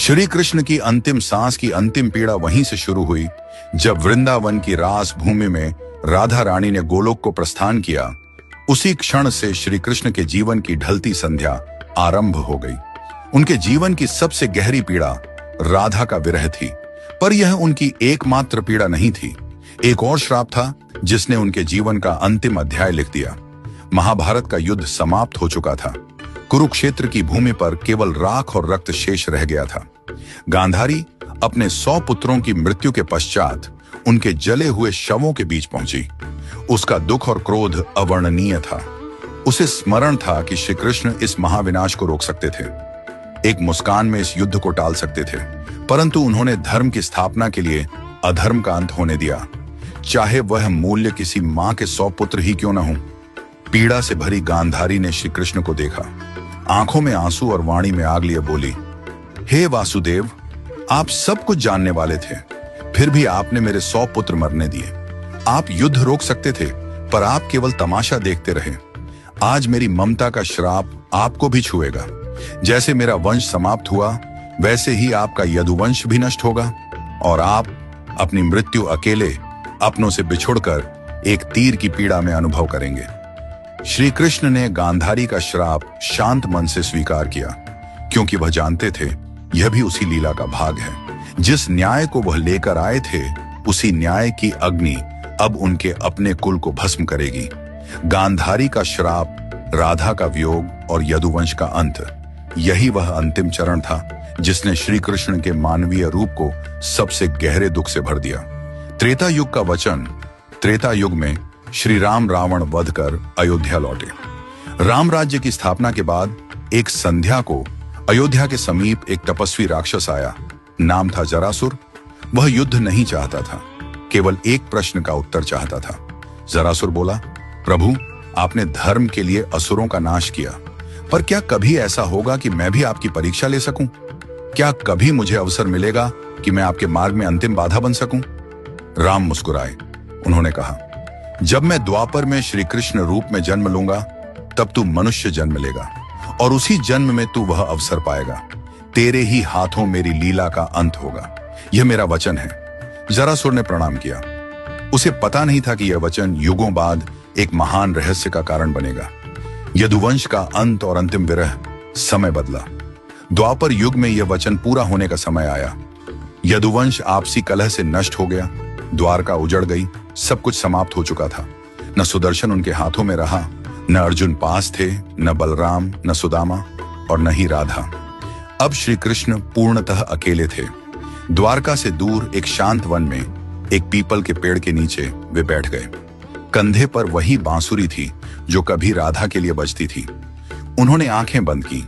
श्री कृष्ण की अंतिम सांस की अंतिम पीड़ा वहीं से शुरू हुई जब वृंदावन की रास भूमि में राधा रानी ने गोलोक को प्रस्थान किया। उसी क्षण से श्री कृष्ण के जीवन की ढलती संध्या आरंभ हो गई। उनके जीवन की सबसे गहरी पीड़ा राधा का विरह थी, पर यह उनकी एकमात्र पीड़ा नहीं थी। एक और श्राप था जिसने उनके जीवन का अंतिम अध्याय लिख दिया। महाभारत का युद्ध समाप्त हो चुका था। कुरुक्षेत्र की भूमि पर केवल राख और रक्त शेष रह गया था। गांधारी अपने 100 पुत्रों की मृत्यु के पश्चात उनके जले हुए शवों के बीच पहुंची। उसका दुख और क्रोध अवर्णनीय था। उसे स्मरण था कि श्री कृष्ण इस महाविनाश को रोक सकते थे, एक मुस्कान में इस युद्ध को टाल सकते थे, परंतु उन्होंने धर्म की स्थापना के लिए अधर्म का अंत होने दिया, चाहे वह मूल्य किसी मां के 100 पुत्र ही क्यों न हो। पीड़ा से भरी गांधारी ने श्री कृष्ण को देखा। आंखों में आंसू और वाणी में आग लिए बोली, हे वासुदेव, आप सब कुछ जानने वाले थे, फिर भी आपने मेरे 100 पुत्र मरने दिए। आप युद्ध रोक सकते थे, पर आप केवल तमाशा देखते रहे। आज मेरी ममता का श्राप आपको भी छुएगा। जैसे मेरा वंश समाप्त हुआ, वैसे ही आपका यदुवंश भी नष्ट होगा और आप अपनी मृत्यु अकेले अपनों से बिछुड़कर एक तीर की पीड़ा में अनुभव करेंगे। श्री कृष्ण ने गांधारी का श्राप शांत मन से स्वीकार किया, क्योंकि वह जानते थे यह भी उसी लीला का भाग है। जिस न्याय को वह लेकर आए थे, उसी न्याय की अग्नि अब उनके अपने कुल को भस्म करेगी। गांधारी का श्राप, राधा का वियोग और यदुवंश का अंत, यही वह अंतिम चरण था जिसने श्री कृष्ण के मानवीय रूप को सबसे गहरे दुख से भर दिया। त्रेता युग का वचन। त्रेता युग में श्री राम रावण वध कर अयोध्या लौटे। राम राज्य की स्थापना के बाद एक संध्या को अयोध्या के समीप एक तपस्वी राक्षस आया। नाम था जरासुर। वह युद्ध नहीं चाहता था, केवल एक प्रश्न का उत्तर चाहता था। जरासुर बोला, प्रभु, आपने धर्म के लिए असुरों का नाश किया, पर क्या कभी ऐसा होगा कि मैं भी आपकी परीक्षा ले सकूं? क्या कभी मुझे अवसर मिलेगा कि मैं आपके मार्ग में अंतिम बाधा बन सकूं? राम मुस्कुराए। उन्होंने कहा, जब मैं द्वापर में श्री कृष्ण रूप में जन्म लूंगा, तब तू मनुष्य जन्म लेगा और उसी जन्म में तू वह अवसर पाएगा। तेरे ही हाथों मेरी लीला का अंत होगा। यह मेरा वचन है। जरासुर ने प्रणाम किया। उसे पता नहीं था कि यह वचन युगों बाद एक महान रहस्य का कारण बनेगा। यदुवंश का अंत और अंतिम विरह। समय बदला। द्वापर युग में यह वचन पूरा होने का समय आया। यदुवंश आपसी कलह से नष्ट हो गया। द्वारका उजड़ गई। सब कुछ समाप्त हो चुका था। न सुदर्शन उनके हाथों में रहा, न अर्जुन पास थे, न बलराम, न सुदामा और न ही राधा। अब श्री कृष्ण पूर्णतः अकेले थे। द्वारका से दूर एक शांत वन में एक पीपल के पेड़ के नीचे वे बैठ गए। कंधे पर वही बांसुरी थी जो कभी राधा के लिए बजती थी। उन्होंने आंखें बंद की।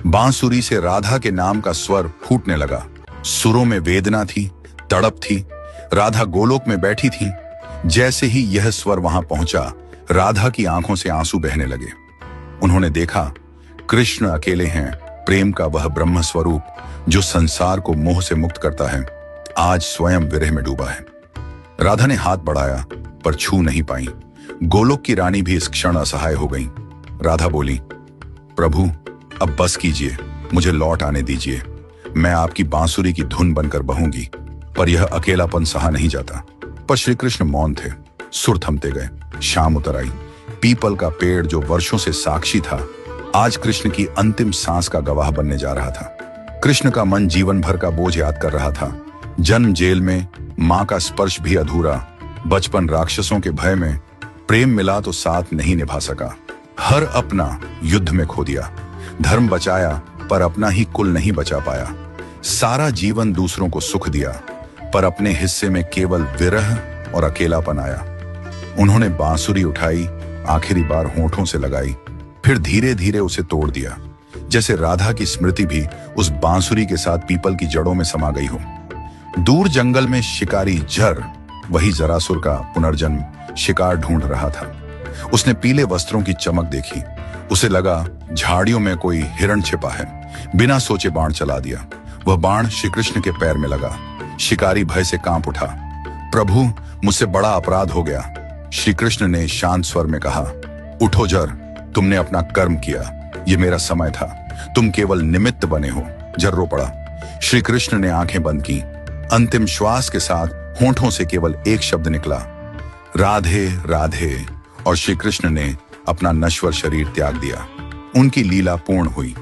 बांसुरी से राधा के नाम का स्वर फूटने लगा। सुरों में वेदना थी, तड़प थी। राधा गोलोक में बैठी थी। जैसे ही यह स्वर वहां पहुंचा, राधा की आंखों से आंसू बहने लगे। उन्होंने देखा, कृष्ण अकेले हैं। प्रेम का वह ब्रह्म स्वरूप जो संसार को मोह से मुक्त करता है, आज स्वयं विरह में डूबा है। राधा ने हाथ बढ़ाया, पर छू नहीं पाई। गोलोक की रानी भी इस क्षण असहाय हो गई। राधा बोली, प्रभु, अब बस कीजिए, मुझे लौट आने दीजिए। मैं आपकी बांसुरी की धुन बनकर बहूंगी। पर यह अकेलापन सहा नहीं जाता। पर श्री कृष्ण मौन थे। सुर थमते गए। शाम उतर आई। पीपल का पेड़ जो वर्षों से साक्षी था, आज कृष्ण की अंतिम सांस का गवाह बनने जा रहा था। कृष्ण का मन जीवन भर का बोझ याद कर रहा था। जन्म जेल में, मां का स्पर्श भी अधूरा। बचपन राक्षसों के भय में, प्रेम मिला तो साथ नहीं निभा सका। हर अपना युद्ध में खो दिया। धर्म बचाया, पर अपना ही कुल नहीं बचा पाया। सारा जीवन दूसरों को सुख दिया, पर अपने हिस्से में केवल विरह और अकेलापन आया। उन्होंने बांसुरी उठाई, आखिरी बार होठों से लगाई, फिर धीरे धीरे उसे तोड़ दिया, जैसे राधा की स्मृति भी उस बांसुरी के साथ पीपल की जड़ों में समा गई हो। दूर जंगल में शिकारी जर, वही जरासुर का पुनर्जन्म, शिकार ढूंढ रहा था। उसने पीले वस्त्रों की चमक देखी। उसे लगा झाड़ियों में कोई हिरण छिपा है। बिना सोचे बाण चला दिया। वह बाण श्री कृष्ण के पैर में लगा। शिकारी भय से कांप उठा। प्रभु, मुझसे बड़ा अपराध हो गया। श्री कृष्ण ने शांत स्वर में कहा, उठो जर, तुमने अपना कर्म किया। ये मेरा समय था, तुम केवल निमित्त बने हो। जर रो पड़ा। श्री कृष्ण ने आंखें बंद की। अंतिम श्वास के साथ होंठों से केवल एक शब्द निकला, राधे राधे, और श्री कृष्ण ने अपना नश्वर शरीर त्याग दिया। उनकी लीला पूर्ण हुई।